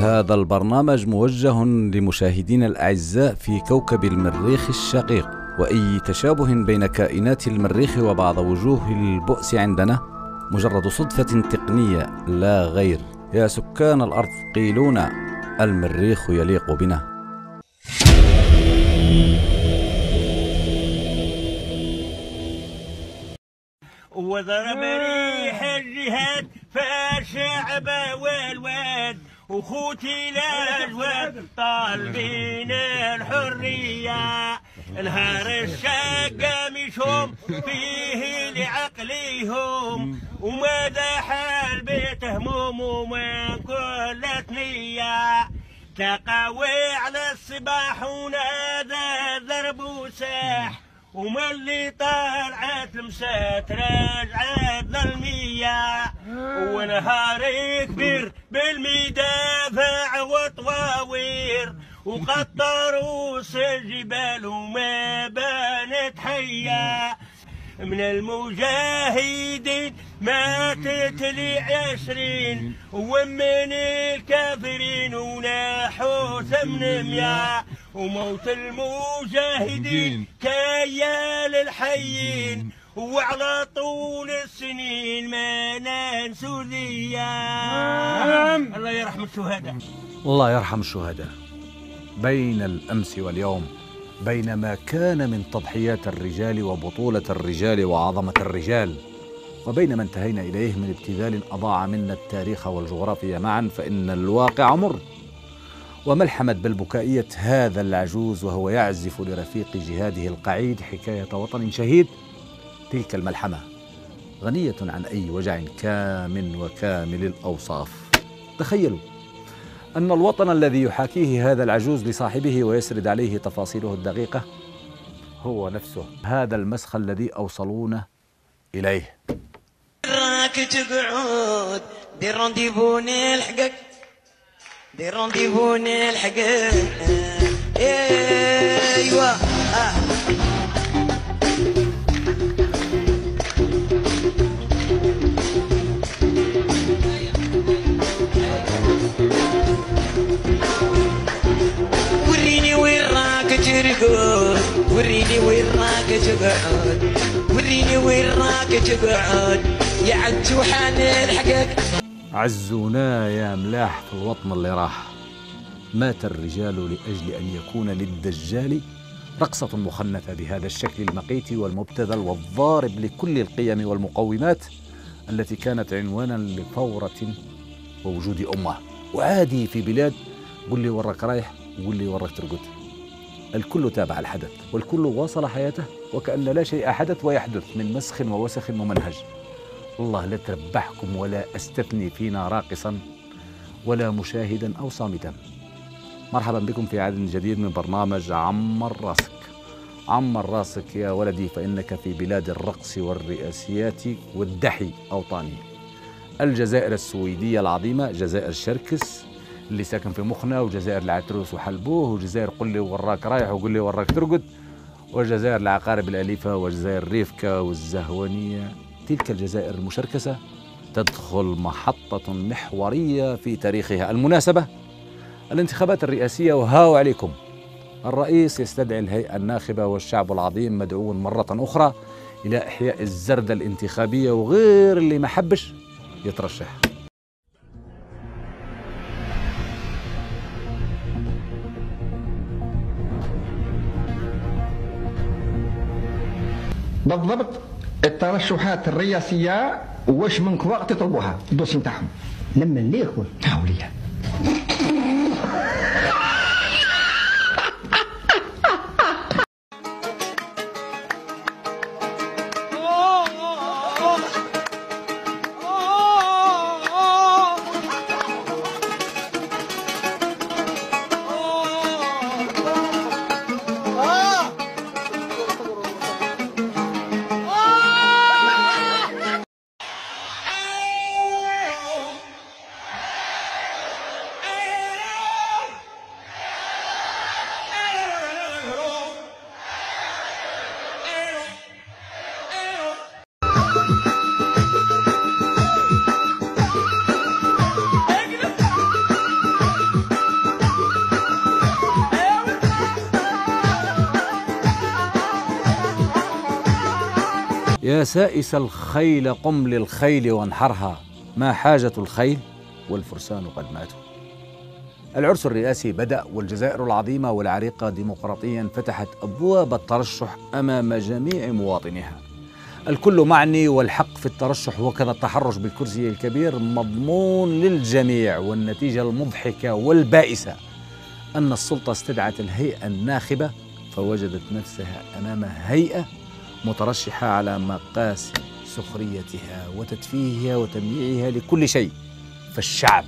هذا البرنامج موجه لمشاهدينا الأعزاء في كوكب المريخ الشقيق، وأي تشابه بين كائنات المريخ وبعض وجوه البؤس عندنا مجرد صدفة تقنية لا غير. يا سكان الأرض قيلونا، المريخ يليق بنا. وضرب ريح الجهاد فالشعب والواد وخوتي الأجواد طالبين الحرية. نهار الشقة مشهم فيه لعقليهم وماذا حال بيت هموم ومن كل ثنية. تقاوي على الصباح ونادى ضرب وساح وما اللي طالعت لمسات رجعت ظلمية. ونهار كبير بالمدافع وطواوير وقطروا الجبال وما بانت حية. من المجاهدين ماتت لي 20 ومن الكافرين وناحوا 800. وموت المجاهدين كيال الحيين وعلى طول السنين ما ننسوا الايام. الله يرحم الشهداء. الله يرحم الشهداء. بين الأمس واليوم، بين ما كان من تضحيات الرجال وبطولة الرجال وعظمة الرجال، وبين ما انتهينا إليه من ابتذال أضاع منا التاريخ والجغرافيا معا، فإن الواقع مر. وملحمة بالبكائية هذا العجوز وهو يعزف لرفيق جهاده القعيد حكاية وطن شهيد، تلك الملحمة غنية عن أي وجع كامن وكامل الأوصاف. تخيلوا أن الوطن الذي يحاكيه هذا العجوز لصاحبه ويسرد عليه تفاصيله الدقيقة هو نفسه هذا المسخ الذي أوصلونا إليه. راك تقعد دير رونديفو نلحقك، دير رونديفو نلحقك. ايوا وريني وين راك ترقد، وريني وين راك تقعد، وريني وين راك تقعد يا عجوحة نلحقك. عزونا يا ملاح في الوطن اللي راح. مات الرجال لأجل أن يكون للدجال رقصة مخنثة بهذا الشكل المقيت والمبتذل والضارب لكل القيم والمقومات التي كانت عنوانا لثورة ووجود أمة. وعادي في بلاد قل لي وراك رايح وقل لي وراك ترقد، الكل تابع الحدث والكل واصل حياته وكأن لا شيء حدث ويحدث من مسخ ووسخ ممنهج. الله لا تربحكم ولا أستثني فينا راقصا ولا مشاهدا أو صامتا. مرحبا بكم في عدد جديد من برنامج عمر راسك. عمر راسك يا ولدي، فإنك في بلاد الرقص والرئاسيات والدحي أوطاني. الجزائر السويدية العظيمة، جزائر شركس اللي ساكن في مخنا، وجزائر العتروس وحلبوه، وجزائر قل لي وراك رايح وقل لي وراك ترقد، وجزائر العقارب الأليفة، وجزائر ريفكا والزهوانية. تلك الجزائر المشركسة تدخل محطة محورية في تاريخها. المناسبة الانتخابات الرئاسية، وهاو عليكم الرئيس يستدعي الهيئة الناخبة والشعب العظيم مدعو مرة أخرى إلى إحياء الزردة الانتخابية، وغير اللي ما حبش يترشح. بالضبط الترشحات الرئاسية واش من وقت تطلبوها الدوسي نتاعهم لما ليه خويا هاوليا. يا سائس الخيل قم للخيل وانحرها، ما حاجة الخيل والفرسان قد ماتوا. العرس الرئاسي بدأ، والجزائر العظيمة والعريقة ديمقراطيا فتحت أبواب الترشح أمام جميع مواطنيها. الكل معني والحق في الترشح، وكذا التحرش بالكرسي الكبير مضمون للجميع. والنتيجة المضحكة والبائسة أن السلطة استدعت الهيئة الناخبة فوجدت نفسها أمام هيئة مترشحة على مقاس سخريتها وتدفيهها وتمييعها لكل شيء. فالشعب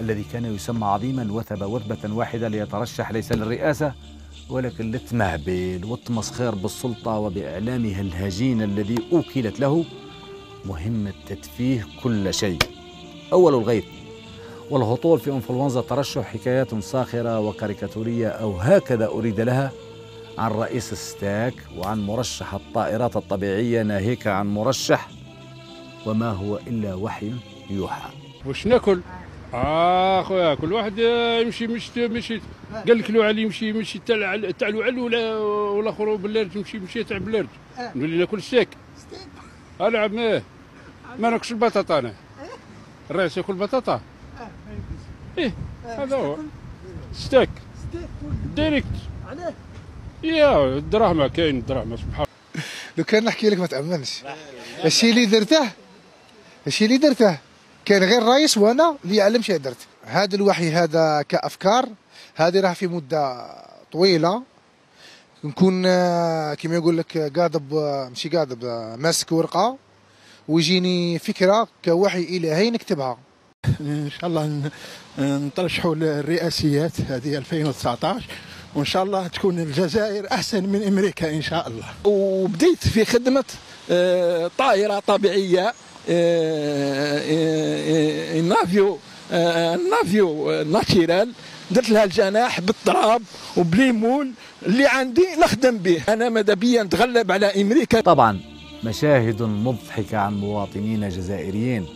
الذي كان يسمى عظيما وثب وثبة واحدة ليترشح ليس للرئاسة ولكن للتمهبيل والتمسخير بالسلطة وبإعلامها الهجين الذي أوكلت له مهمة تدفيه كل شيء. أول الغيث والهطول في انفلونزا الترشح حكايات ساخرة وكاريكاتورية، أو هكذا أريد لها، عن رئيس ستاك وعن مرشح الطائرات الطبيعية، ناهيك عن مرشح وما هو إلا وحي يوحى. واش ناكل؟ خويا كل واحد يمشي قال لك له علي يمشي تاع الوعل ولا اخر باللارج يمشي تاع باللارج. نولي ناكل ستيك. انا عم ما ناكلش البطاطا انا. الرئيس ياكل بطاطا. هذا هو ستيك ديريكت. علاه؟ يا الدراهم كاين الدراهم سبحان الله. لو كان نحكي لك ما تامنش. الشيء اللي درته كان غير الرئيس وانا اللي يعلم شي درت. هذا الوحي هذا كافكار هذه راه في مده طويله نكون كما يقول لك قاضب ماشي قاضب ماسك ورقه ويجيني فكره كوحي الهي نكتبها. ان شاء الله نترشحوا للرئاسيات هذه 2019 وان شاء الله تكون الجزائر احسن من امريكا ان شاء الله. وبديت في خدمه طائره طبيعيه النافيو ناتشيرال، درت لها الجناح بالتراب وبليمون اللي عندي نخدم به. انا ماذا بيا نتغلب على امريكا. طبعا مشاهد مضحكة عن مواطنين جزائريين،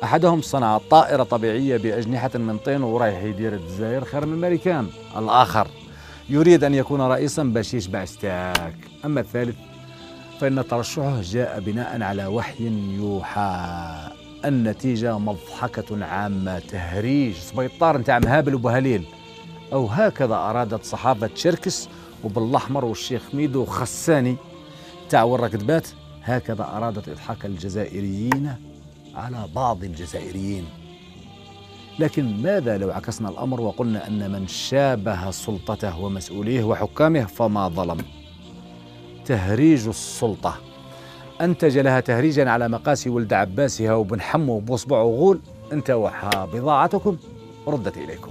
أحدهم صنع طائرة طبيعية بأجنحة من طين ورايح يدير الجزائر خير من الأمريكان. الآخر يريد أن يكون رئيسا باش يشبع ستاك. أما الثالث فإن ترشحه جاء بناء على وحي يوحى. النتيجة مضحكة عامة، تهريج سبيطار نتاع مهابل وبهليل، أو هكذا أرادت صحافة شركس وبالأحمر والشيخ ميدو خساني تاع والركدبات، هكذا أرادت إضحاك الجزائريين على بعض الجزائريين. لكن ماذا لو عكسنا الأمر وقلنا أن من شابه سلطته ومسؤوليه وحكامه فما ظلم؟ تهريج السلطة أنتج لها تهريجا على مقاس ولد عباسها وبن حمو وبوصبع وغول. انتوحى بضاعتكم ردت إليكم.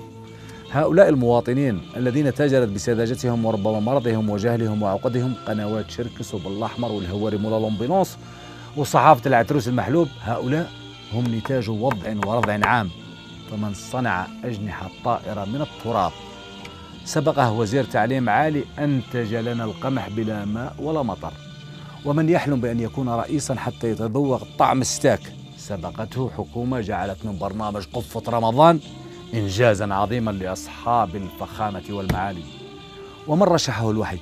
هؤلاء المواطنين الذين تاجرت بسذاجتهم وربما مرضهم وجهلهم وعقدهم قنوات شركس وبالأحمر والهواري مولا لومبينونس وصحافة العتروس المحلوب، هؤلاء هم نتاج وضع ورضع عام. فمن صنع أجنحة طائرة من التراب سبقه وزير تعليم عالي أنتج لنا القمح بلا ماء ولا مطر. ومن يحلم بأن يكون رئيسا حتى يتذوق طعم الستاك سبقته حكومة جعلت من برنامج قفة رمضان إنجازا عظيما لأصحاب الفخامة والمعالي. ومن رشحه الوحي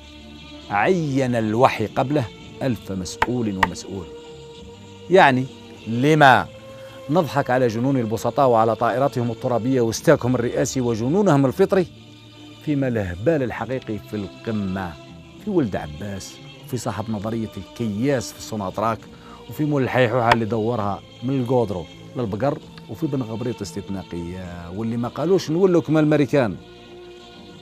عين الوحي قبله 1000 مسؤول ومسؤول. يعني لما نضحك على جنون البسطاء وعلى طائراتهم الترابية واستاكهم الرئاسي وجنونهم الفطري، فيما الهبال الحقيقي في القمة، في ولد عباس، وفي صاحب نظرية الكياس في السوناطراك، وفي مول الحيحوحة اللي دورها من القودرو للبقر، وفي بن غبريط استثناقية. واللي ما قالوش نولوا كما الامريكان،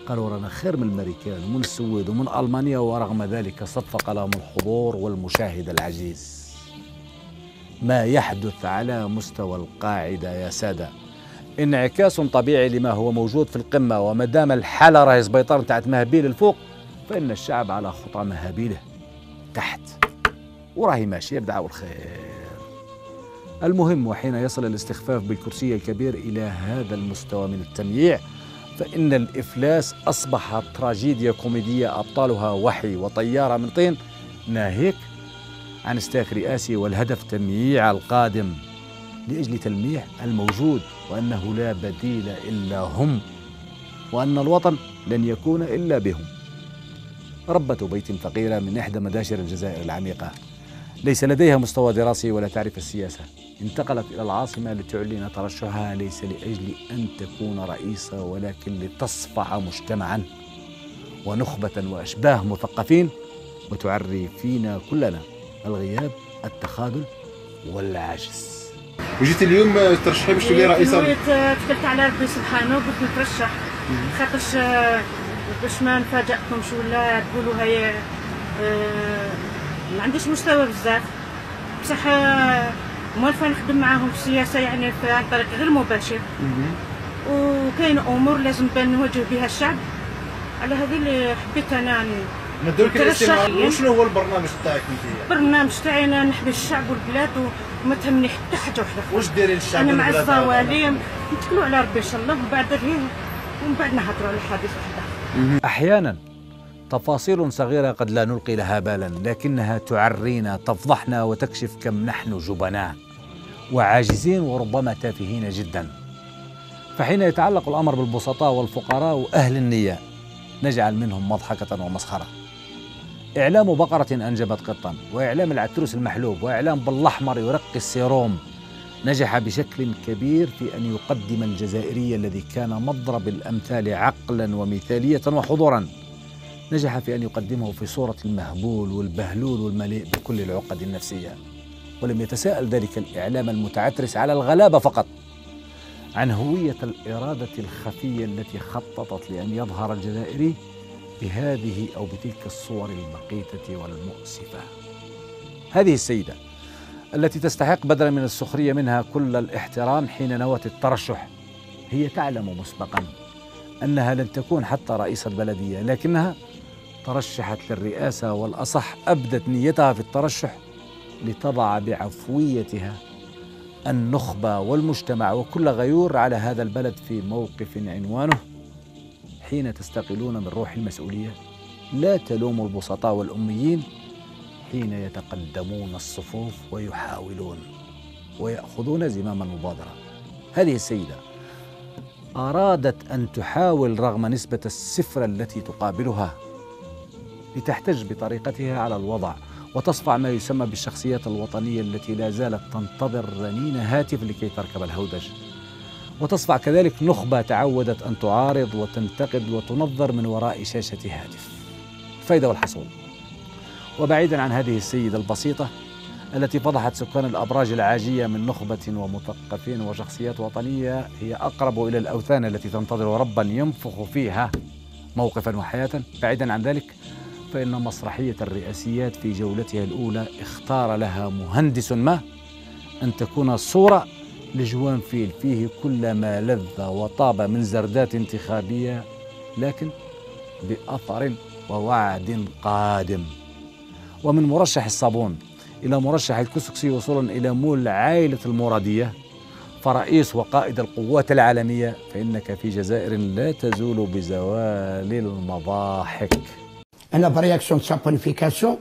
قالوا رانا خير من الامريكان ومن السويد ومن المانيا، ورغم ذلك صفق لهم الحضور والمشاهد العجيز. ما يحدث على مستوى القاعدة يا سادة انعكاس طبيعي لما هو موجود في القمة. وما دام الحالة راهي سبيطار نتاعت مهابيل الفوق، فإن الشعب على خطى مهابيله تحت، وراهي ماشية بدعوى الخير. المهم، وحين يصل الاستخفاف بالكرسي الكبير إلى هذا المستوى من التمييع، فإن الإفلاس أصبح تراجيديا كوميدية أبطالها وحي وطيارة من طين، ناهيك عن استاك رئاسي والهدف تمييع القادم لأجل تلميح الموجود، وأنه لا بديل إلا هم، وأن الوطن لن يكون إلا بهم. ربة بيت فقيرة من إحدى مداشر الجزائر العميقة ليس لديها مستوى دراسي ولا تعرف السياسة، انتقلت إلى العاصمة لتعلن ترشحها ليس لأجل أن تكون رئيسة ولكن لتصفع مجتمعا ونخبة وأشباه مثقفين وتعري فينا كلنا الغياب، التخاذل والعجز. وجيت اليوم ترشحي باش تولي رئيسة؟ توكلت على ربي سبحانه وقلت نترشح، خاطرش باش ما نفاجئكمش ولا تقولوا هي ما عنديش مستوى بزاف، بصح موالفه نخدم معاهم في السياسه يعني عن طريق غير مباشر، وكاين امور لازم نواجه بها الشعب، على هذه اللي حبيت انا نديرلك الاستماع. وشنو هو البرنامج تاعك انت؟ البرنامج تاعي انا نحبي الشعب والبلاد وما تهمني حتى حاجه وحده. واش ديري للشعب؟ انا مع الظوالم نتكلوا على ربي ان شاء الله، ومن بعد نهضروا على الحديث وحده. أحيانا تفاصيل صغيرة قد لا نلقي لها بالا، لكنها تعرينا، تفضحنا وتكشف كم نحن جبناء وعاجزين وربما تافهين جدا. فحين يتعلق الأمر بالبسطاء والفقراء وأهل النية نجعل منهم مضحكة ومسخرة. إعلام بقرة أنجبت قطا، وإعلام العتروس المحلوب، وإعلام بالأحمر يرقي السيروم نجح بشكل كبير في أن يقدم الجزائري الذي كان مضرب الأمثال عقلا ومثالية وحضورا، نجح في أن يقدمه في صورة المهبول والبهلول والمليء بكل العقد النفسية. ولم يتساءل ذلك الإعلام المتعترس على الغلابة فقط عن هوية الإرادة الخفية التي خططت لأن يظهر الجزائري بهذه أو بتلك الصور المقيتة والمؤسفة. هذه السيدة التي تستحق بدلا من السخرية منها كل الاحترام حين نوت الترشح، هي تعلم مسبقا أنها لن تكون حتى رئيس البلدية، لكنها ترشحت للرئاسة، والأصح أبدت نيتها في الترشح لتضع بعفويتها النخبة والمجتمع وكل غيور على هذا البلد في موقف عنوانه: حين تستقلون من روح المسؤولية لا تلوموا البسطاء والأميين حين يتقدمون الصفوف ويحاولون ويأخذون زمام المبادرة. هذه السيدة أرادت أن تحاول رغم نسبة السفر التي تقابلها لتحتج بطريقتها على الوضع وتصفع ما يسمى بالشخصيات الوطنية التي لا زالت تنتظر رنين هاتف لكي تركب الهودج، وتصفع كذلك نخبة تعودت أن تعارض وتنتقد وتنظر من وراء شاشة هاتف. الفائدة والحصول. وبعيدا عن هذه السيدة البسيطة التي فضحت سكان الأبراج العاجية من نخبة ومثقفين وشخصيات وطنية، هي أقرب إلى الأوثان التي تنتظر ربا ينفخ فيها موقفا وحياة. بعيدا عن ذلك فإن مسرحية الرئاسيات في جولتها الأولى اختار لها مهندس ما أن تكون صورة لجوان فيل فيه كل ما لذ وطاب من زردات انتخابية، لكن بأثر ووعد قادم. ومن مرشح الصابون إلى مرشح الكسكسي وصولا إلى مول عائلة المرادية فرئيس وقائد القوات العالمية، فإنك في جزائر لا تزول بزوال المضاحك. أنا برياكسيون سابونيفيكاسيون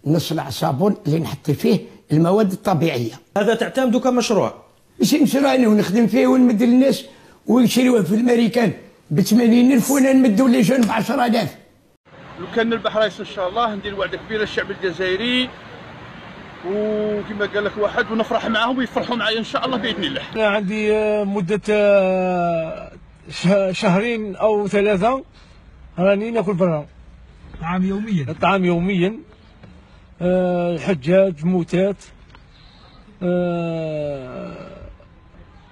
نصنع صابون اللي نحط فيه المواد الطبيعية. هذا تعتمد كمشروع؟ ماشي مشروع، أنا ونخدم فيه ونمد للناس ويشريوه في الأمريكان ب80,000 وأنا نمدو لي جون ب10,000. لو كان نربح رئيس إن شاء الله ندير وعدة كبيرة للشعب الجزائري، وكما قال لك واحد ونفرح معاهم ويفرحوا معايا إن شاء الله بإذن الله. أنا عندي مدة شهرين أو 3 راني ناكل برا. طعام يوميا؟ الطعام يوميا. الحجاج موتات،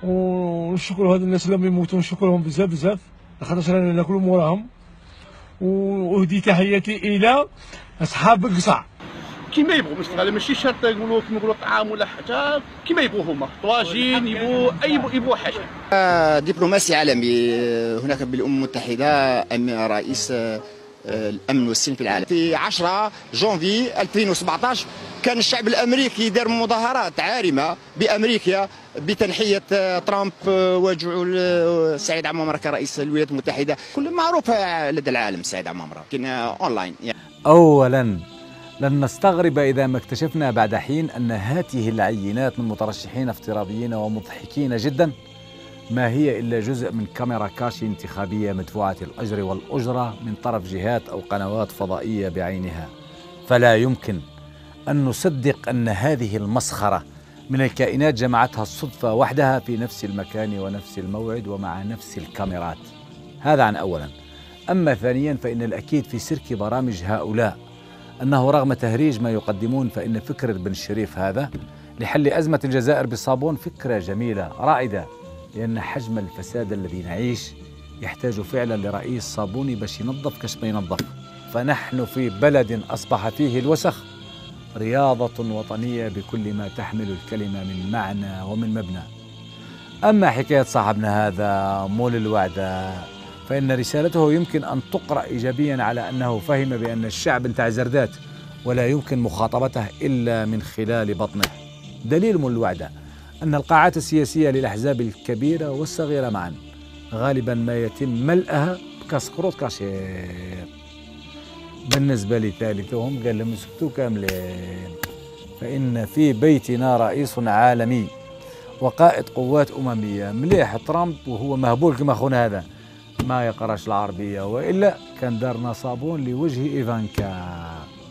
ونشكر هاد الناس اللي يموتوا، نشكرهم بزاف بزاف لخاطر رانا ناكلوا موراهم. واهدي تحياتي الى اصحاب القصع كيما يبغوا مستغل، ماشي شرط يقولوا كيما يقولوا طعام ولا حاجه، كيما يبغوا هما طواجين يبغوا حاجه. دبلوماسي عالمي هناك بالامم المتحده رئيس الامن والسلم في العالم. في 10 جونفي 2017 كان الشعب الامريكي دار مظاهرات عارمه بامريكا بتنحيه ترامب وجعل سعيد عمامرة كرئيس الولايات المتحده. كل معروف لدى العالم سعيد عمامرة كان اونلاين يعني. اولا لن نستغرب اذا ما اكتشفنا بعد حين ان هذه العينات من مترشحين افتراضيين ومضحكين جدا ما هي إلا جزء من كاميرا كاشي انتخابية مدفوعة الأجر والأجرة من طرف جهات أو قنوات فضائية بعينها. فلا يمكن أن نصدق أن هذه المسخرة من الكائنات جمعتها الصدفة وحدها في نفس المكان ونفس الموعد ومع نفس الكاميرات. هذا عن أولا. أما ثانيا فإن الأكيد في سلك برامج هؤلاء أنه رغم تهريج ما يقدمون فإن فكرة بن شريف هذا لحل أزمة الجزائر بالصابون فكرة جميلة رائدة، لأن حجم الفساد الذي نعيش يحتاج فعلا لرئيس صابوني باش ينظف كش ما ينظف. فنحن في بلد أصبح فيه الوسخ رياضة وطنية بكل ما تحمل الكلمة من معنى ومن مبنى. أما حكاية صاحبنا هذا مول الوعدة فإن رسالته يمكن أن تقرأ إيجابيا على أنه فهم بأن الشعب انتع زردات ولا يمكن مخاطبته إلا من خلال بطنه. دليل مول الوعدة أن القاعات السياسية للأحزاب الكبيرة والصغيرة معا غالبا ما يتم ملئها بكاسكروت كاشير. بالنسبة لثالثهم قال لهم سكتوا كاملين، فإن في بيتنا رئيس عالمي وقائد قوات أممية. مليح ترامب وهو مهبول كما خونا هذا ما يقراش العربية، وإلا كان دارنا صابون لوجه إيفانكا.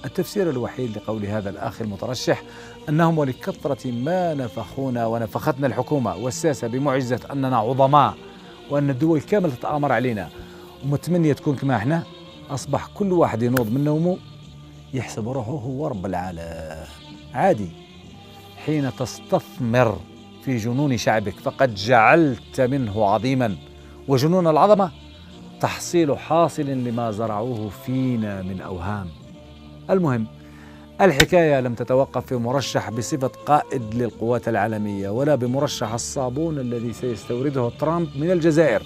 التفسير الوحيد لقول هذا الأخ المترشح أنهم ولكثرة ما نفخونا ونفختنا الحكومة والساسة بمعجزة أننا عظماء وأن الدول كامل تتآمر علينا ومتمنية تكون كما احنا، أصبح كل واحد ينوض من نومه يحسب روحه هو رب العالم. عادي حين تستثمر في جنون شعبك فقد جعلت منه عظيما، وجنون العظمة تحصيل حاصل لما زرعوه فينا من أوهام. المهم الحكاية لم تتوقف في مرشح بصفة قائد للقوات العالمية ولا بمرشح الصابون الذي سيستورده ترامب من الجزائر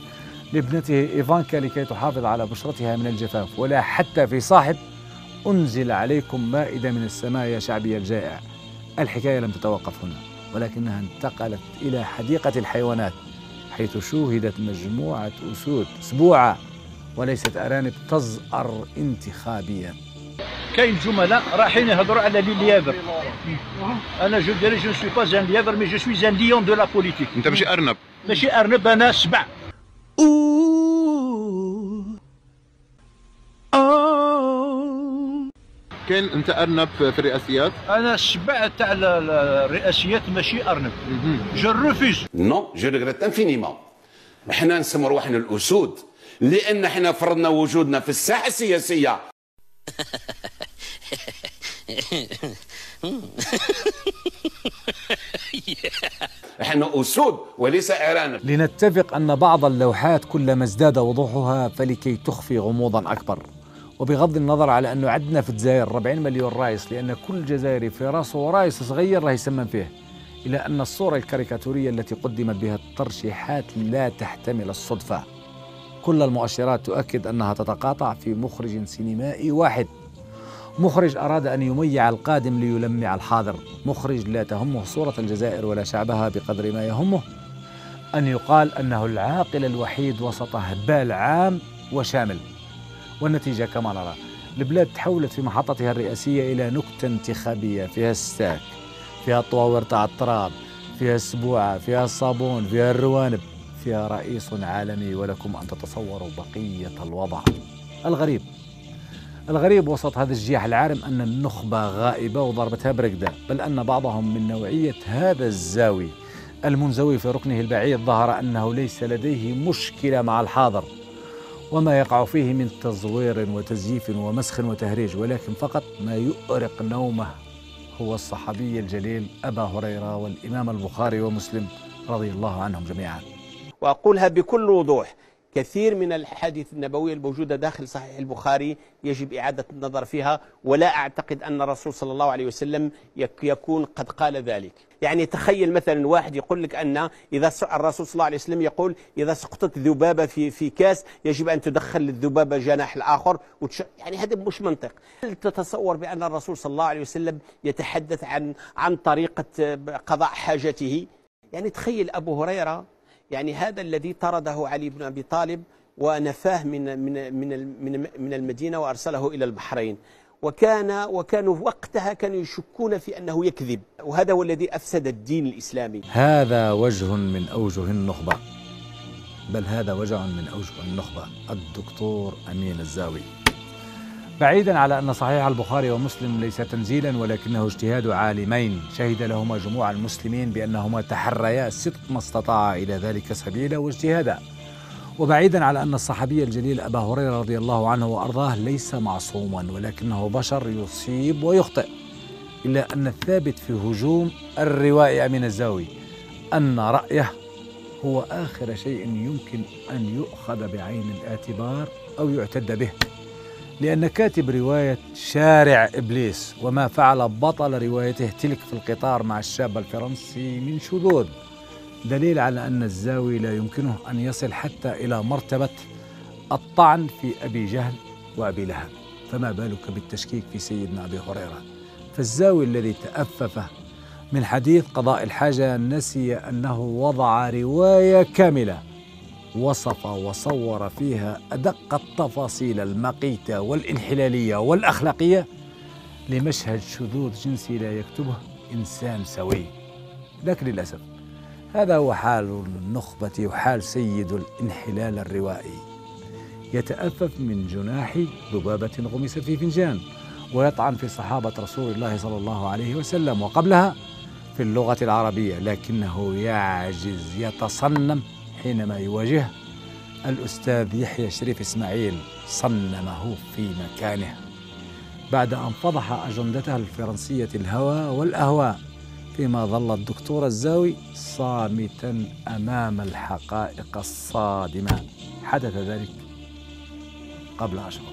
لابنته إيفانكا لكي تحافظ على بشرتها من الجفاف، ولا حتى في صاحب أنزل عليكم مائدة من السماء يا شعبي الجائع. الحكاية لم تتوقف هنا ولكنها انتقلت إلى حديقة الحيوانات حيث شوهدت مجموعة أسود سبوعة وليست أرانب تزأر انتخابيا. كاين جملاء رايحين يهضروا على لي ليافر. انا جو ديري جو سوي با ان ليافر مي جو سوي ان ليون دو لا بوليتيك. انت ماشي ارنب. ماشي ارنب، انا سبع. كاين انت ارنب في الرئاسيات؟ انا السبع تاع الرئاسيات ماشي ارنب. جو ريفوز. نو جو ريغريت انفينيمون. احنا نسموا روحنا الاسود لان احنا فرضنا وجودنا في الساحه السياسيه. احنا اسود وليس ارانب. لنتفق ان بعض اللوحات كلما ازداد وضوحها فلكي تخفي غموضا اكبر، وبغض النظر على انه عندنا في الجزائر 40 مليون رايس لان كل جزائري في راسه رايس صغير راه يسمم فيه، الى ان الصوره الكاريكاتوريه التي قدمت بها الترشيحات لا تحتمل الصدفه. كل المؤشرات تؤكد انها تتقاطع في مخرج سينمائي واحد، مخرج أراد أن يميع القادم ليلمع الحاضر، مخرج لا تهمه صورة الجزائر ولا شعبها بقدر ما يهمه أن يقال أنه العاقل الوحيد وسط هبال عام وشامل. والنتيجة كما نرى، البلاد تحولت في محطتها الرئاسية إلى نكتة انتخابية فيها الستاك، فيها الطواور تاع التراب، فيها السبوعة، فيها الصابون، فيها الروانب، فيها رئيس عالمي، ولكم أن تتصوروا بقية الوضع. الغريب وسط هذا الجياح العارم أن النخبة غائبة وضربتها برقدة، بل أن بعضهم من نوعية هذا الزاوي المنزوي في ركنه البعيد ظهر أنه ليس لديه مشكلة مع الحاضر وما يقع فيه من تزوير وتزييف ومسخ وتهريج، ولكن فقط ما يؤرق نومه هو الصحابي الجليل أبا هريرة والإمام البخاري ومسلم رضي الله عنهم جميعا. وأقولها بكل وضوح، كثير من الأحاديث النبوية الموجودة داخل صحيح البخاري يجب إعادة النظر فيها، ولا أعتقد أن الرسول صلى الله عليه وسلم يكون قد قال ذلك. يعني تخيل مثلا واحد يقول لك أن إذا الرسول صلى الله عليه وسلم يقول إذا سقطت ذبابة في كاس يجب أن تدخل للذبابة جناح الآخر يعني هذا مش منطق. هل تتصور بأن الرسول صلى الله عليه وسلم يتحدث عن طريقة قضاء حاجته؟ يعني تخيل أبو هريرة، يعني هذا الذي طرده علي بن أبي طالب ونفاه من المدينة وأرسله إلى البحرين، وكانوا وقتها كانوا يشكون في أنه يكذب، وهذا هو الذي أفسد الدين الإسلامي. هذا وجه من أوجه النخبة، بل هذا وجه من أوجه النخبة، الدكتور أمين الزاوي. بعيدا على أن صحيح البخاري ومسلم ليس تنزيلا ولكنه اجتهاد عالمين شهد لهما جموع المسلمين بأنهما تحريا صدق ما استطاع إلى ذلك سبيلا واجتهادا. وبعيدا على أن الصحابي الجليل أبا هريرة رضي الله عنه وأرضاه ليس معصوما ولكنه بشر يصيب ويخطئ، إلا أن الثابت في هجوم الروائي من الزاوي أن رأيه هو آخر شيء يمكن أن يؤخذ بعين الاعتبار أو يعتد به، لأن كاتب رواية شارع إبليس وما فعل بطل روايته تلك في القطار مع الشاب الفرنسي من شذوذ دليل على أن الزاوي لا يمكنه أن يصل حتى إلى مرتبة الطعن في أبي جهل وأبي لهب، فما بالك بالتشكيك في سيدنا أبي هريرة. فالزاوي الذي تأفف من حديث قضاء الحاجة نسي أنه وضع رواية كاملة وصف وصور فيها أدق التفاصيل المقيتة والانحلالية والأخلاقية لمشهد شذوذ جنسي لا يكتبه إنسان سوي. لكن للأسف هذا هو حال النخبة وحال سيد الانحلال الروائي، يتأفف من جناح ذبابة غمس في فنجان ويطعن في صحابة رسول الله صلى الله عليه وسلم وقبلها في اللغة العربية، لكنه يعجز يتصنم حينما يواجه الأستاذ يحيى شريف إسماعيل صنمه في مكانه بعد أن فضح أجندته الفرنسية الهوى والأهواء، فيما ظل الدكتور الزاوي صامتا أمام الحقائق الصادمة. حدث ذلك قبل أشهر.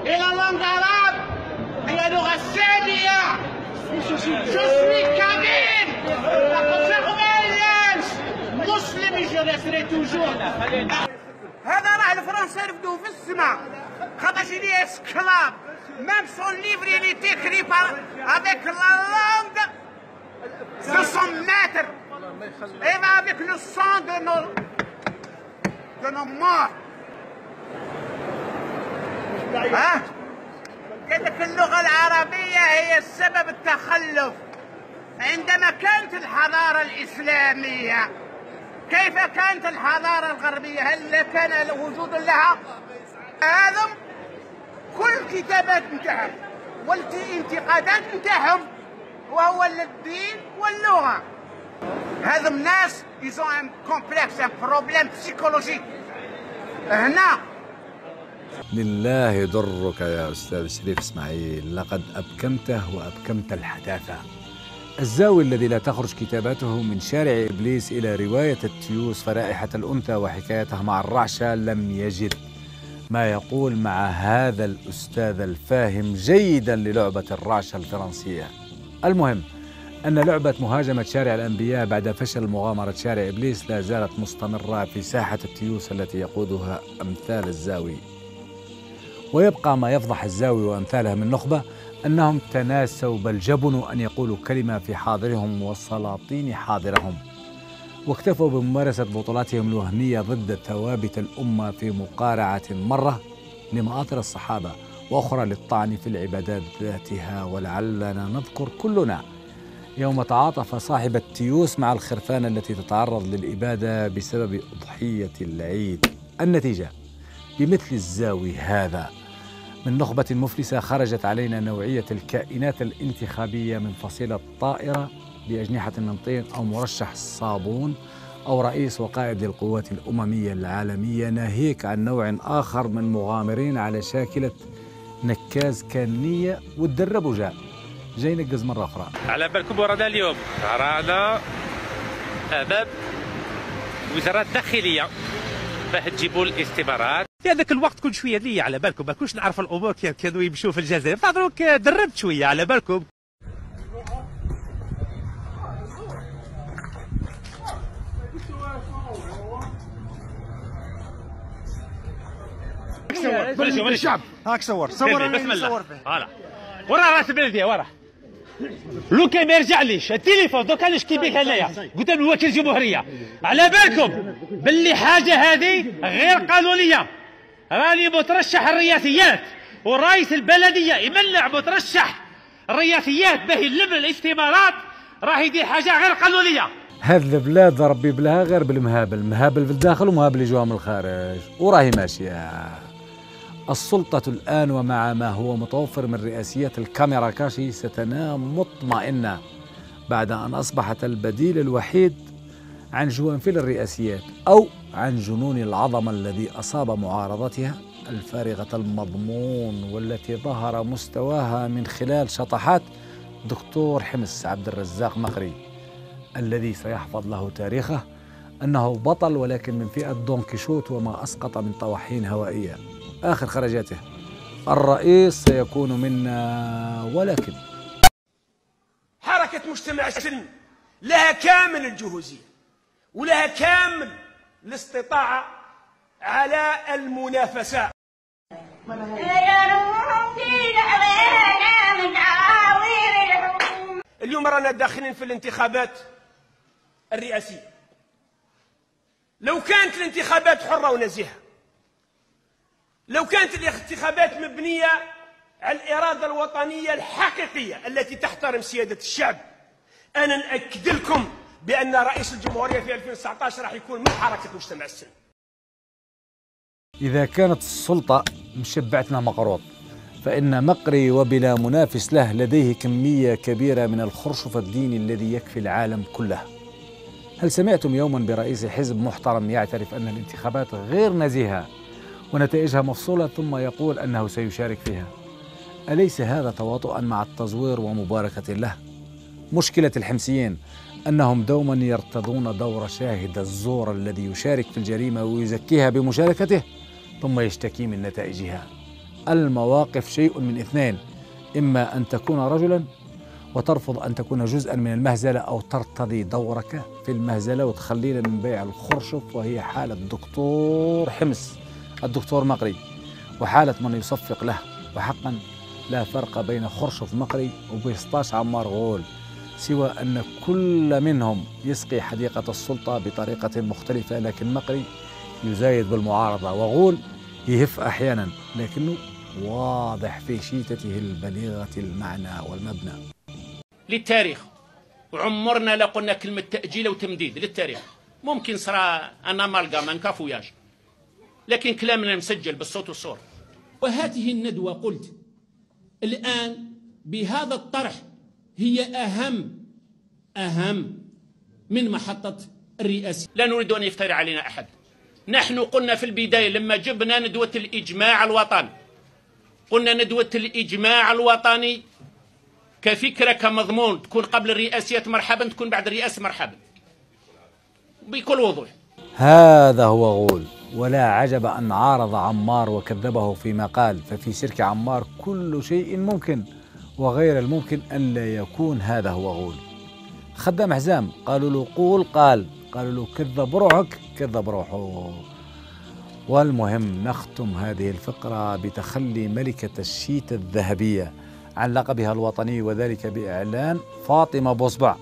إلى الأنقراب هي لغة ثانية. Je suis kabyle. مسلم je resterai toujours. هذا راه الفرنسا رفدوه في السماء خاطر لي اسكلاب. Même son livre il est écrit avec la langue de son maître et avec le sang de nos morts. قال لك اللغة العربية هي السبب التخلف. عندما كانت الحضارة الإسلامية كيف كانت الحضارة الغربية؟ هل كان وجود لها؟ هذا كل كتابات نتاعهم والانتقادات نتاعهم وهو الدين واللغة. هذم الناس ils ont un complexe un problème psychologique. هنا لله درك يا أستاذ شريف إسماعيل، لقد أبكمته وأبكمت الحداثة. الزاوي الذي لا تخرج كتاباته من شارع إبليس إلى رواية التيوس فرائحة الأنثى وحكايتها مع الرعشة لم يجد ما يقول مع هذا الأستاذ الفاهم جيدا للعبة الرعشة الفرنسية. المهم أن لعبة مهاجمة شارع الأنبياء بعد فشل مغامرة شارع إبليس لا زالت مستمرة في ساحة التيوس التي يقودها أمثال الزاوي. ويبقى ما يفضح الزاوي وأمثالها من نخبة أنهم تناسوا بل جبنوا أن يقولوا كلمة في حاضرهم والسلاطين حاضرهم، واكتفوا بممارسة بطولاتهم الوهمية ضد ثوابت الأمة في مقارعة مرة لمآثر الصحابة وأخرى للطعن في العبادات ذاتها. ولعلنا نذكر كلنا يوم تعاطف صاحب التيوس مع الخرفان التي تتعرض للإبادة بسبب أضحية العيد. النتيجة بمثل الزاوي هذا من نخبة مفلسة خرجت علينا نوعية الكائنات الانتخابية من فصيلة طائرة بأجنحة من طين أو مرشح صابون أو رئيس وقائد للقوات الأممية العالمية، ناهيك عن نوع آخر من مغامرين على شاكلة نكاز كانية وتدرب وجاء جاي ينقز مرة أخرى. على بالكم ورانا اليوم رانا أمام وزارة الداخلية باه تجيبوا الاستمارات. في هذاك الوقت كنت شويه ليا على بالكم ما كنتش نعرف الامور كيف كانوا يمشوا في الجزائر، فدروك دربت شويه على بالكم. صور الشعب هاك صور بسم الله. فوالا ورا راس البلديه ورا لو كان ما يرجعليش التليفون دوكا نشكي بك هنايا قدام الوكيل الجمهوريه. على بالكم باللي حاجه هذه غير قانونيه. راني مترشح الرئاسيات ورئيس البلديه يمنع مترشح الرئاسيات باه يلم الاستمارات، راه يدير حاجه غير قانونيه. هذه البلاد ربي بلها غير بالمهابل، مهابل في الداخل ومهابل يجوها من الخارج، وراهي ماشيه. السلطة الآن ومع ما هو متوفر من رئاسيات الكاميرا كاشي ستنام مطمئنة بعد أن أصبحت البديل الوحيد عن جوانفيل الرئاسيات أو عن جنون العظمة الذي أصاب معارضتها الفارغة المضمون، والتي ظهر مستواها من خلال شطحات دكتور حمص عبد الرزاق مقري الذي سيحفظ له تاريخه أنه بطل ولكن من فئة دون كيشوت وما أسقط من طواحين هوائية. آخر خرجاته: الرئيس سيكون منا ولكن. حركة مجتمع السلم لها كامل الجهوزية ولها كامل الاستطاعة على المنافسة. اليوم رانا داخلين في الانتخابات الرئاسية. لو كانت الانتخابات حرة ونزيهة، لو كانت الانتخابات مبنية على الإرادة الوطنية الحقيقية التي تحترم سيادة الشعب، أنا نأكد لكم بأن رئيس الجمهورية في 2019 راح يكون من حركة مجتمع السلم. إذا كانت السلطة مشبعتنا مقروض، فإن مقري وبلا منافس له لديه كمية كبيرة من الخرشف الديني الذي يكفي العالم كله. هل سمعتم يوما برئيس حزب محترم يعترف أن الانتخابات غير نزيهة ونتائجها مفصولة ثم يقول أنه سيشارك فيها؟ أليس هذا تواطؤا مع التزوير ومباركة له؟ مشكلة الحمصيين أنهم دوما يرتضون دور شاهد الزور الذي يشارك في الجريمة ويزكيها بمشاركته ثم يشتكي من نتائجها. المواقف شيء من اثنين: إما أن تكون رجلا وترفض أن تكون جزءا من المهزلة، أو ترتضي دورك في المهزلة وتخلينا من بيع الخرشف، وهي حالة الدكتور حمص الدكتور مقري وحالة من يصفق له. وحقا لا فرق بين خرشف مقري وبسطاش عمار غول، سوى أن كل منهم يسقي حديقة السلطة بطريقة مختلفة، لكن مقري يزايد بالمعارضة وغول يهف أحيانا لكنه واضح في شيتته البليغة المعنى والمبنى. للتاريخ، وعمرنا لا قلنا كلمة تأجيل وتمديد. للتاريخ ممكن صرا أنا مالقا ما نكافوياش، لكن كلامنا مسجل بالصوت والصور. وهذه الندوة قلت الآن بهذا الطرح هي أهم من محطة الرئاسة. لا نريد أن يفتري علينا أحد. نحن قلنا في البداية لما جبنا ندوة الإجماع الوطني، قلنا ندوة الإجماع الوطني كفكرة كمضمون تكون قبل الرئاسيات مرحبا، تكون بعد الرئاسة مرحبا، بكل وضوح. هذا هو غول، ولا عجب أن عارض عمار وكذبه فيما قال، ففي شرك عمار كل شيء ممكن وغير الممكن أن لا يكون. هذا هو غول. خدام حزام قالوا له قول قال، قالوا له كذب روحك كذب روحه. والمهم نختم هذه الفقرة بتخلي ملكة الشيت الذهبية عن لقبها الوطني، وذلك بإعلان فاطمة بوصبع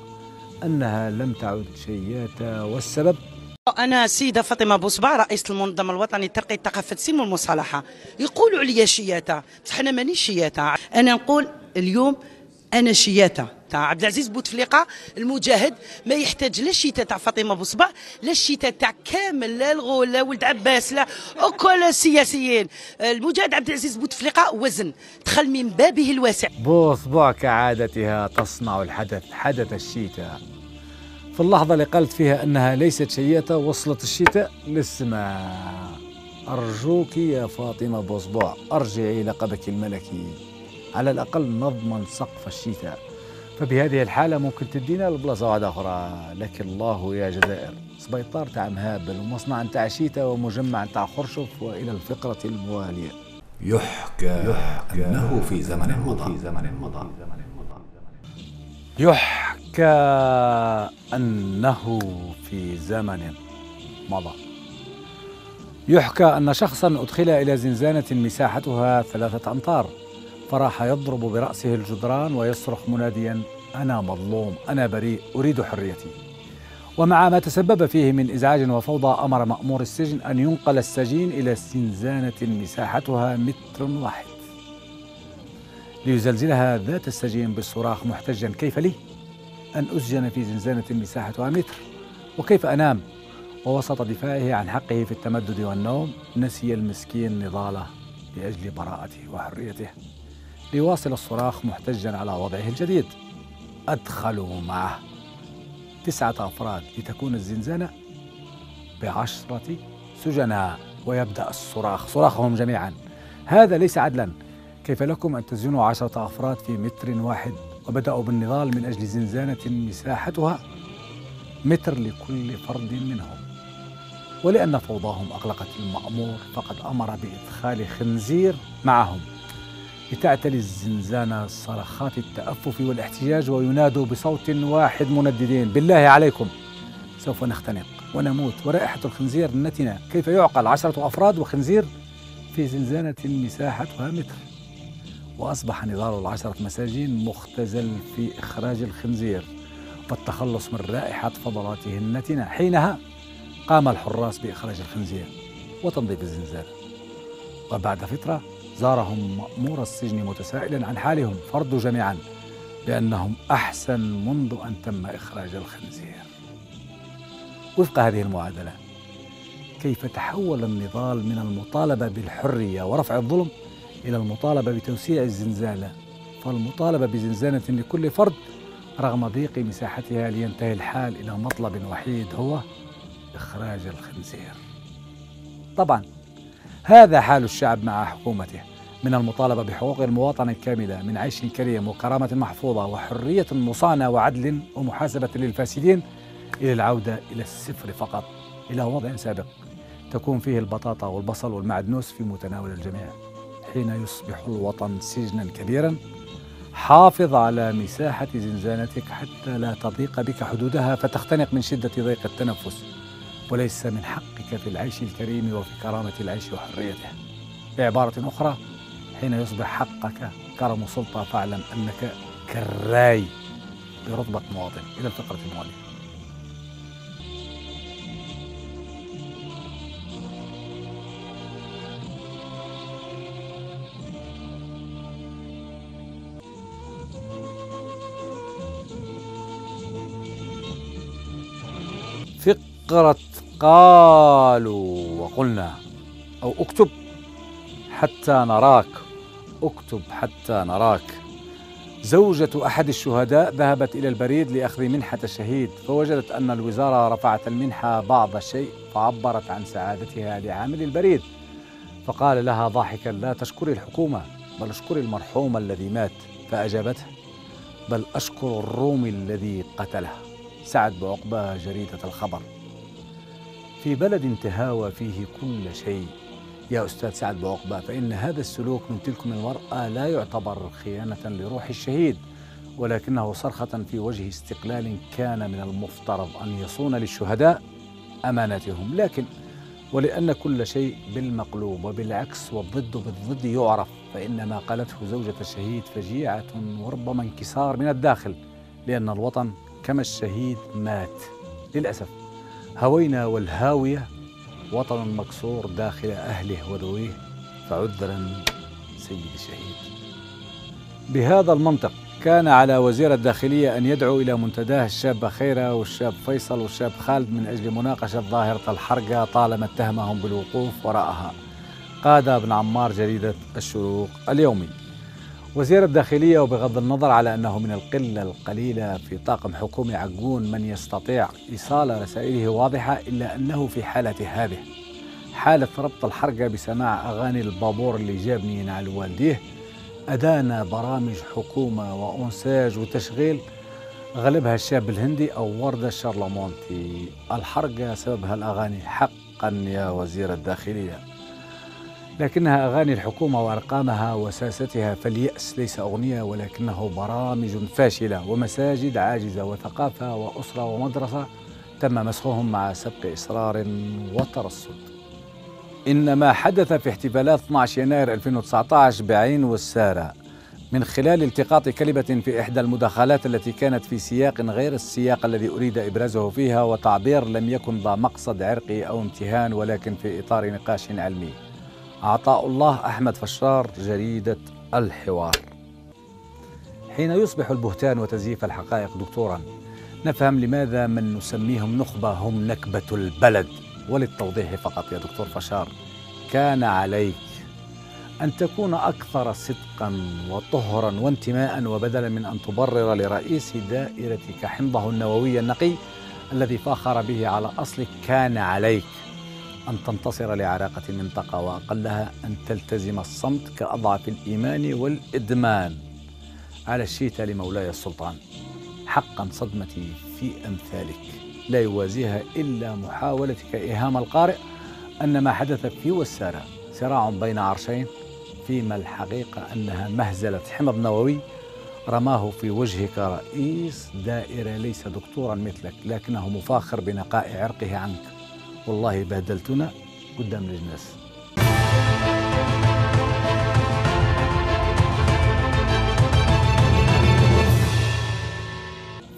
أنها لم تعد شياتة. والسبب: أنا السيدة فاطمة بوصبع رئيسة المنظمة الوطني لترقية ثقافة السلم والمصالحة. يقولوا عليا شياتة، بصح أنا مانيش شياتة. أنا نقول اليوم أنا شياتة تاع عبد العزيز بوتفليقة المجاهد، ما يحتاج لا الشيتة تاع فاطمة بوصبع، لا الشيتة تاع كامل، لا الغول، لا ولد عباس، لا كل السياسيين. المجاهد عبد العزيز بوتفليقة وزن دخل من بابه الواسع. بوصبع كعادتها تصنع الحدث، حدث الشيتة. في اللحظة اللي قالت فيها أنها ليست شياتة وصلت الشيتة للسماء. أرجوك يا فاطمة بوصبع أرجعي لقبك الملكي، على الأقل نضمن سقف الشتاء. فبهذه الحالة ممكن تدينا البلاصة واحدة أخرى. لكن الله يا جزائر، سبيطار تاع مهابل ومصنع تاع شتاء ومجمع تاع خرشف. وإلى الفقرة الموالية. يحكى أنه في زمن مضى، يحكى أنه في زمن مضى. يحكى أن شخصا أدخل إلى زنزانة مساحتها 3 أمتار، فراح يضرب برأسه الجدران ويصرخ مناديا: أنا مظلوم، أنا بريء، أريد حريتي. ومع ما تسبب فيه من إزعاج وفوضى، أمر مأمور السجن أن ينقل السجين إلى زنزانة مساحتها 1 متر ليزلزلها ذات السجين بالصراخ محتجا: كيف لي؟ أن أسجن في زنزانة مساحتها متر؟ وكيف أنام ووسط دفاعه عن حقه في التمدد والنوم نسي المسكين نضاله لأجل براءته وحريته ليواصل الصراخ محتجا على وضعه الجديد. أدخلوا معه 9 أفراد لتكون الزنزانة ب10 سجناء، ويبدأ الصراخ صراخهم جميعا: هذا ليس عدلا، كيف لكم أن تسجنوا 10 أفراد في متر واحد؟ وبدأوا بالنضال من أجل زنزانة مساحتها متر لكل فرد منهم. ولأن فوضاهم أقلقت المأمور فقد أمر بإدخال خنزير معهم لتعتلي الزنزانة صرخات التأفف والاحتجاج وينادوا بصوت واحد منددين: بالله عليكم سوف نختنق ونموت ورائحة الخنزير نتنة. كيف يعقل 10 أفراد وخنزير في زنزانة مساحتها متر؟ وأصبح نضال ال10 مساجين مختزل في إخراج الخنزير والتخلص من رائحة فضلاته النتنة. حينها قام الحراس بإخراج الخنزير وتنظيف الزنزانة. وبعد فترة زارهم مأمور السجن متسائلا عن حالهم، فرضوا جميعا بأنهم أحسن منذ أن تم إخراج الخنزير. وفق هذه المعادلة كيف تحول النضال من المطالبة بالحرية ورفع الظلم إلى المطالبة بتوسيع الزنزانة، فالمطالبة بزنزانة لكل فرد رغم ضيق مساحتها، لينتهي الحال إلى مطلب وحيد هو إخراج الخنزير. طبعا هذا حال الشعب مع حكومته، من المطالبة بحقوق المواطن الكاملة من عيش كريم وكرامة محفوظة وحرية مصانة وعدل ومحاسبة للفاسدين، إلى العودة إلى الصفر فقط، إلى وضع سابق تكون فيه البطاطا والبصل والمعدنوس في متناول الجميع. حين يصبح الوطن سجنا كبيرا حافظ على مساحة زنزانتك حتى لا تضيق بك حدودها فتختنق من شدة ضيق التنفس، وليس من حقك في العيش الكريم وفي كرامة العيش وحريته. بعبارة أخرى، حين يصبح حقك كرم سلطة فاعلم أنك كالراي برتبة مواطن. إلى الفقرة الموالية. فقرة قالوا وقلنا، أو اكتب حتى نراك، اكتب حتى نراك. زوجة أحد الشهداء ذهبت إلى البريد لأخذ منحة الشهيد، فوجدت أن الوزارة رفعت المنحة بعض الشيء، فعبرت عن سعادتها لعامل البريد، فقال لها ضاحكا: لا تشكري الحكومة بل اشكري المرحوم الذي مات. فأجابته: بل أشكر الرومي الذي قتله. سعد بعقبة، جريدة الخبر. في بلد تهاوى فيه كل شيء يا أستاذ سعد بعقبة، فإن هذا السلوك من تلكم المرأة لا يعتبر خيانة لروح الشهيد، ولكنه صرخة في وجه استقلال كان من المفترض أن يصون للشهداء أماناتهم. لكن ولأن كل شيء بالمقلوب وبالعكس والضد بالضد يعرف، فإن ما قالته زوجة الشهيد فجيعة وربما انكسار من الداخل، لأن الوطن كما الشهيد مات. للأسف هوينا والهاوية وطن مكسور داخل أهله وذويه، فعذرا سيد الشهيد. بهذا المنطق كان على وزير الداخلية أن يدعو إلى منتداه الشابة خيرة والشاب فيصل والشاب خالد من أجل مناقشة ظاهرة الحرقة طالما اتهمهم بالوقوف وراءها. قادة بن عمار، جريدة الشروق اليومي. وزير الداخلية، وبغض النظر على أنه من القلة القليلة في طاقم حكومي عجون من يستطيع إيصال رسائله واضحة، إلا أنه في حالة هذه حالة ربط الحرقة بسماع أغاني البابور اللي جابني ينعل والديه، أدانا برامج حكومة وأنساج وتشغيل غلبها الشاب الهندي أو وردة الشارلمونتي. الحرقة سببها الأغاني حقا يا وزير الداخلية، لكنها أغاني الحكومة وأرقامها وساستها، فاليأس ليس أغنية ولكنه برامج فاشلة ومساجد عاجزة وثقافة وأسرة ومدرسة تم مسخهم مع سبق إصرار وترصد. إن ما حدث في احتفالات 12 يناير 2019 بعين والسارة من خلال التقاط كلمة في إحدى المداخلات التي كانت في سياق غير السياق الذي أريد إبرازه فيها، وتعبير لم يكن ذا مقصد عرقي أو امتهان ولكن في إطار نقاش علمي. عطاء الله أحمد فشار، جريدة الحوار. حين يصبح البهتان وتزييف الحقائق دكتورا نفهم لماذا من نسميهم نخبة هم نكبة البلد. وللتوضيح فقط يا دكتور فشار، كان عليك أن تكون أكثر صدقا وطهرا وانتماء، وبدلا من أن تبرر لرئيس دائرتك حمضه النووي النقي الذي فاخر به على أصلك، كان عليك أن تنتصر لعراقة المنطقة، وأقلها أن تلتزم الصمت كأضعف الإيمان والإدمان. على الشيتا لمولاي السلطان، حقا صدمتي في أمثالك لا يوازيها إلا محاولتك إيهام القارئ أن ما حدث في وسارة صراع بين عرشين، فيما الحقيقة أنها مهزلة حمض نووي رماه في وجهك رئيس دائرة ليس دكتورا مثلك، لكنه مفاخر بنقاء عرقه عنك. والله بهدلتنا قدام الناس.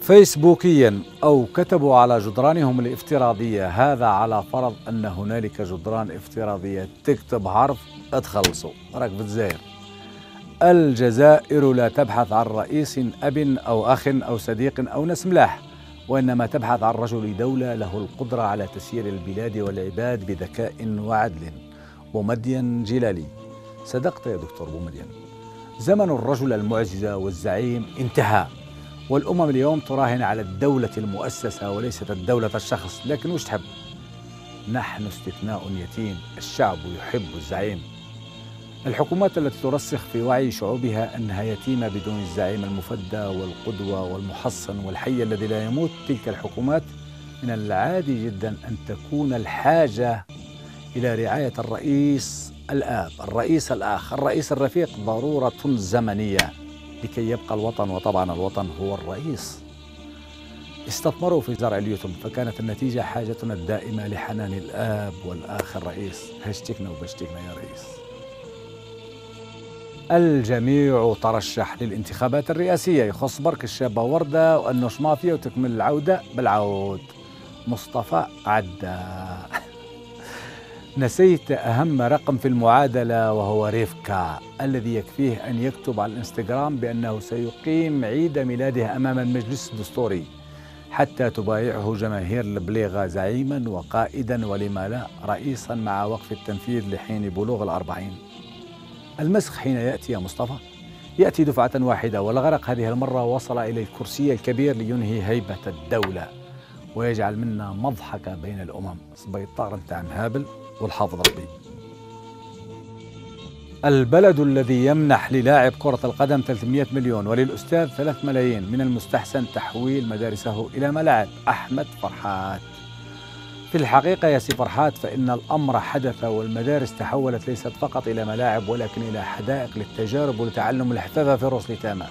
فيسبوكيا أو كتبوا على جدرانهم الافتراضية، هذا على فرض أن هنالك جدران افتراضية، تكتب حرف اتخلصوا راك بتزاير. الجزائر لا تبحث عن رئيس أب أو أخ أو صديق أو ناس ملاح، وإنما تبحث عن رجل دولة له القدرة على تسيير البلاد والعباد بذكاء وعدل. بومدين جلالي، صدقت يا دكتور بومدين، زمن الرجل المعجزة والزعيم انتهى، والأمم اليوم تراهن على الدولة المؤسسة وليست الدولة الشخص. لكن وش تحب؟ نحن استثناء يتيم، الشعب يحب الزعيم. الحكومات التي ترسخ في وعي شعوبها أنها يتيمة بدون الزعيم المفدى والقدوة والمحصن والحي الذي لا يموت، تلك الحكومات من العادي جدا أن تكون الحاجة إلى رعاية الرئيس الآب، الرئيس الآخ، الرئيس الرفيق ضرورة زمنية لكي يبقى الوطن، وطبعا الوطن هو الرئيس. استثمروا في زرع اليتم، فكانت النتيجة حاجتنا الدائمة لحنان الآب والآخ الرئيس. هشتكنا وبشتكنا يا رئيس. الجميع ترشح للانتخابات الرئاسية، يخص برك الشابة وردة وأنوش مافيا وتكمل العودة بالعود. مصطفى عدى. نسيت أهم رقم في المعادلة وهو ريفكا، الذي يكفيه أن يكتب على الانستغرام بأنه سيقيم عيد ميلاده أمام المجلس الدستوري حتى تبايعه جماهير البليغة زعيما وقائدا ولما لا رئيسا، مع وقف التنفيذ لحين بلوغ ال40. المسخ حين يأتي يا مصطفى يأتي دفعة واحدة، والغرق هذه المرة وصل إلى الكرسي الكبير لينهي هيبة الدولة ويجعل منا مضحكة بين الأمم. سبيطار انت عن هابل والحافظ ربي. البلد الذي يمنح للاعب كرة القدم 300 مليون وللأستاذ 3 ملايين، من المستحسن تحويل مدارسه إلى ملاعب. أحمد فرحات. في الحقيقة يا سي فرحات فإن الأمر حدث، والمدارس تحولت ليست فقط إلى ملاعب ولكن إلى حدائق للتجارب ولتعلم الحفاظ في روسليتاما.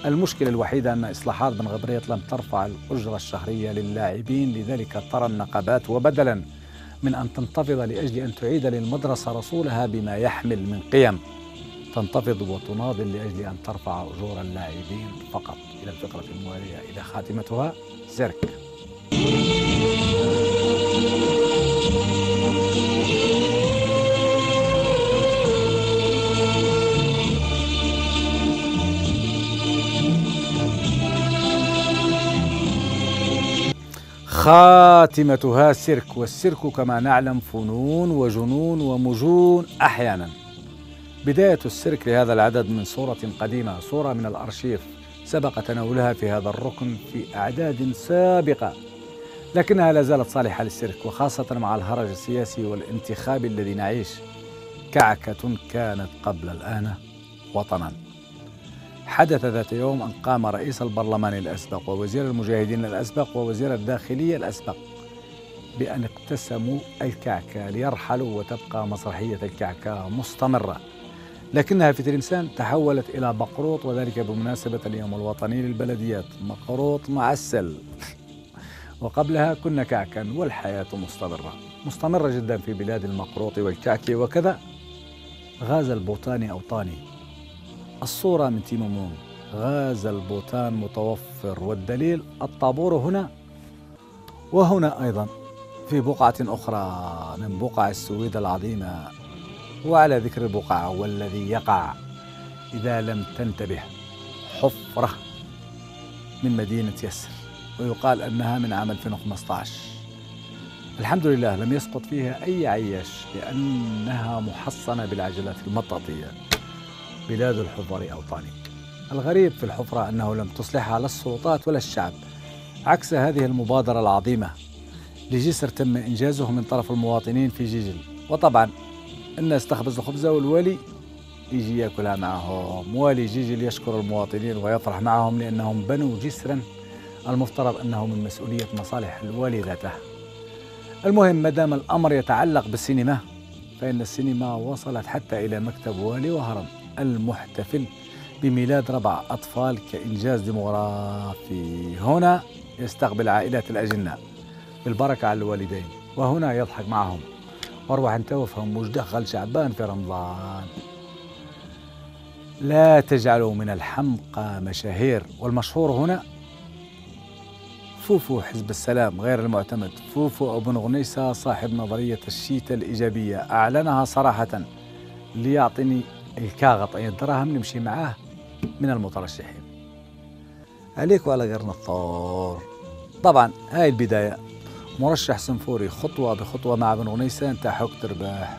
المشكلة الوحيدة أن إصلاحات بن غبريط لم ترفع الأجرة الشهرية للاعبين، لذلك ترى النقابات وبدلا من أن تنتفض لأجل أن تعيد للمدرسة رسولها بما يحمل من قيم، تنتفض وتناضل لأجل أن ترفع أجور اللاعبين فقط. إلى الفقرة الموالية إلى خاتمتها زرك. خاتمتها سيرك، والسيرك كما نعلم فنون وجنون ومجون أحيانا. بداية السيرك لهذا العدد من صورة قديمة، صورة من الأرشيف سبق تناولها في هذا الركن في أعداد سابقة، لكنها لا زالت صالحة للسيرك، وخاصة مع الهرج السياسي والانتخابي الذي نعيش. كعكة كانت قبل الآن وطنا. حدث ذات يوم أن قام رئيس البرلمان الأسبق ووزير المجاهدين الأسبق ووزير الداخلية الأسبق بأن اقتسموا الكعكة ليرحلوا، وتبقى مسرحية الكعكة مستمرة، لكنها في تلمسان تحولت إلى بقروط، وذلك بمناسبة اليوم الوطني للبلديات. مقروط معسل. وقبلها كنا كعكا، والحياة مستمرة جدا في بلاد المقروط والكعك. وكذا غاز البوطاني أوطاني. الصورة من تيمومون، غاز البوتان متوفر، والدليل الطابور هنا وهنا أيضا في بقعة أخرى من بقع السويد العظيمة. وعلى ذكر البقعة والذي يقع إذا لم تنتبه، حفرة من مدينة يسر ويقال أنها من عام 2015. الحمد لله لم يسقط فيها أي عياش لأنها محصنة بالعجلات المطاطية. بلاد الحفر أوطاني. الغريب في الحفرة أنه لم تصلحها لا السلطات ولا الشعب، عكس هذه المبادرة العظيمة لجسر تم إنجازه من طرف المواطنين في جيجل. وطبعا الناس تخبز الخبزة والوالي يجي ياكلها معهم. والي جيجل يشكر المواطنين ويفرح معهم لأنهم بنوا جسرا المفترض أنه من مسؤولية مصالح الوالي ذاته. المهم ما دام الأمر يتعلق بالسينما فإن السينما وصلت حتى إلى مكتب والي وهرم المحتفل بميلاد 4 أطفال كإنجاز ديموغرافي. هنا يستقبل عائلات الأجنة بالبركة على الوالدين، وهنا يضحك معهم واروح انت وافهم وش دخل شعبان في رمضان. لا تجعلوا من الحمقى مشاهير. والمشهور هنا فوفو حزب السلام غير المعتمد، فوفو ابن غنيسة صاحب نظرية الشيتا الإيجابية، أعلنها صراحة ليعطيني الكاغط أي الدراهم نمشي معاه من المترشحين. عليك وعلى غير نطور. طبعا هاي البداية، مرشح سنفوري خطوة بخطوة مع ابن غنيسة انت حك ترباح.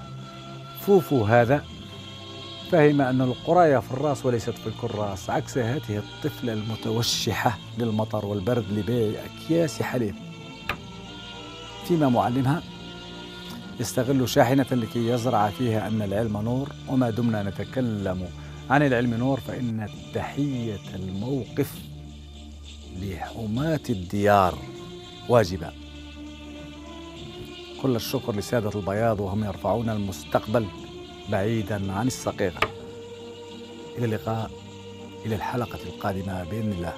فوفو هذا فهم أن القراية في الراس وليست في الكراس، عكس هذه الطفلة المتوشحة للمطر والبرد لبيع أكياس حليب، فيما معلمها يستغل شاحنة لكي يزرع فيها أن العلم نور. وما دمنا نتكلم عن العلم نور فإن تحية الموقف لحماة الديار واجبة. كل الشكر لسادة البياض وهم يرفعون المستقبل بعيدا عن الصقيع. إلى اللقاء، إلى الحلقة القادمة بإذن الله.